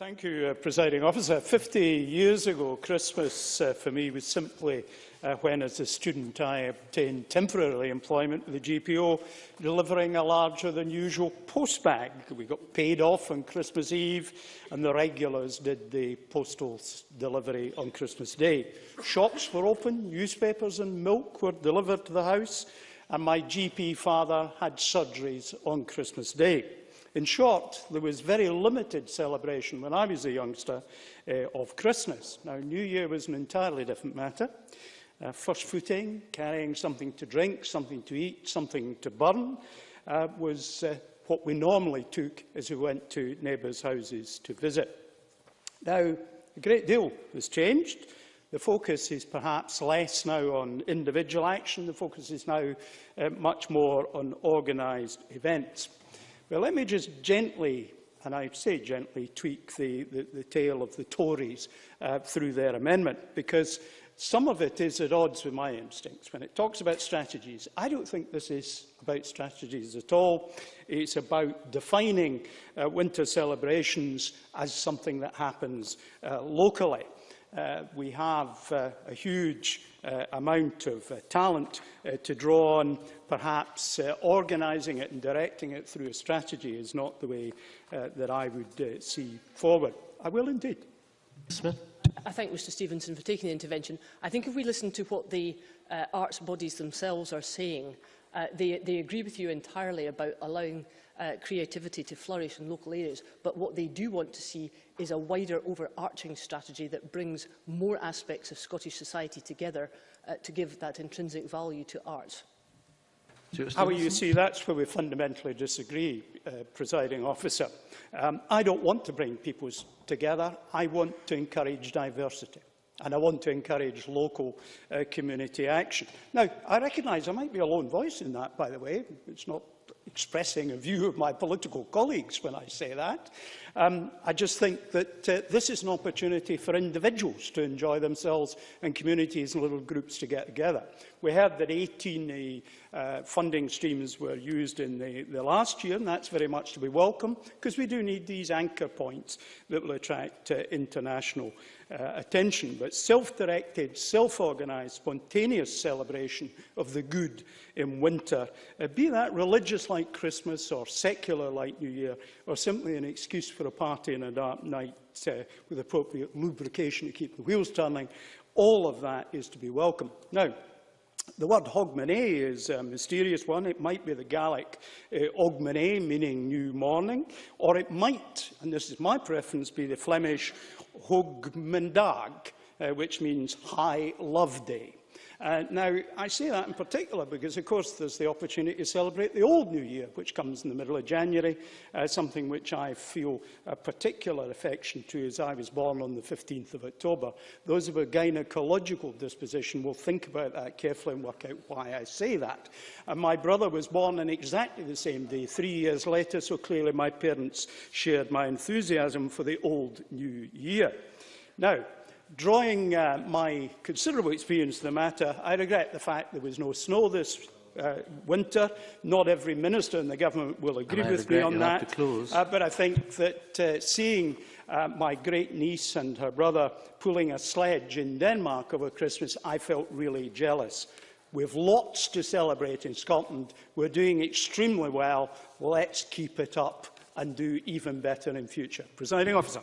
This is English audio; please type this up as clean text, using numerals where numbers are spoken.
Thank you, Presiding Officer. 50 years ago, Christmas for me was simply when, as a student, I obtained temporary employment with the GPO, delivering a larger than usual post bag. We got paid off on Christmas Eve, and the regulars did the postal delivery on Christmas Day. Shops were open, newspapers and milk were delivered to the house, and my GP father had surgeries on Christmas Day. In short, there was very limited celebration when I was a youngster of Christmas. Now, New Year was an entirely different matter. First footing, carrying something to drink, something to eat, something to burn, was what we normally took as we went to neighbours' houses to visit. Now, a great deal has changed. The focus is perhaps less now on individual action. The focus is now much more on organised events. Well, let me just gently, and I say gently, tweak the tail of the Tories through their amendment, because some of it is at odds with my instincts. When it talks about strategies, I don't think this is about strategies at all. It's about defining winter celebrations as something that happens locally. We have a huge amount of talent to draw on. Perhaps organising it and directing it through a strategy is not the way that I would see forward. I will indeed. Smith. I thank Mr Stevenson for taking the intervention. I think if we listen to what the arts bodies themselves are saying, they agree with you entirely about allowing creativity to flourish in local areas, but what they do want to see is a wider overarching strategy that brings more aspects of Scottish society together to give that intrinsic value to arts. How you see, that's where we fundamentally disagree, Presiding Officer. I don't want to bring peoples together. I want to encourage diversity. And I want to encourage local community action. Now, I recognise I might be a lone voice in that, by the way. It's not expressing a view of my political colleagues when I say that. I just think that this is an opportunity for individuals to enjoy themselves and communities and little groups to get together. We heard that 18 funding streams were used in the last year, and that's very much to be welcome, because we do need these anchor points that will attract international attention. But self-directed, self-organised, spontaneous celebration of the good in winter, be that religious like Christmas or secular like New Year, or simply an excuse for a party on a dark night with appropriate lubrication to keep the wheels turning, all of that is to be welcome. Now, the word Hogmanay is a mysterious one. It might be the Gaelic Ogmanay, meaning new morning, or it might, and this is my preference, be the Flemish Hogmandag, which means High Love Day. Now, I say that in particular because, of course, there's the opportunity to celebrate the Old New Year, which comes in the middle of January, something which I feel a particular affection to, as I was born on the 15th of October. Those of a gynecological disposition will think about that carefully and work out why I say that. And my brother was born on exactly the same day, 3 years later, so clearly my parents shared my enthusiasm for the Old New Year. Now, drawing my considerable experience in the matter, I regret the fact there was no snow this winter. Not every minister in the government will agree with me on that. But I think that seeing my great-niece and her brother pulling a sledge in Denmark over Christmas, I felt really jealous. We have lots to celebrate in Scotland. We're doing extremely well. Let's keep it up and do even better in future. Presiding Officer.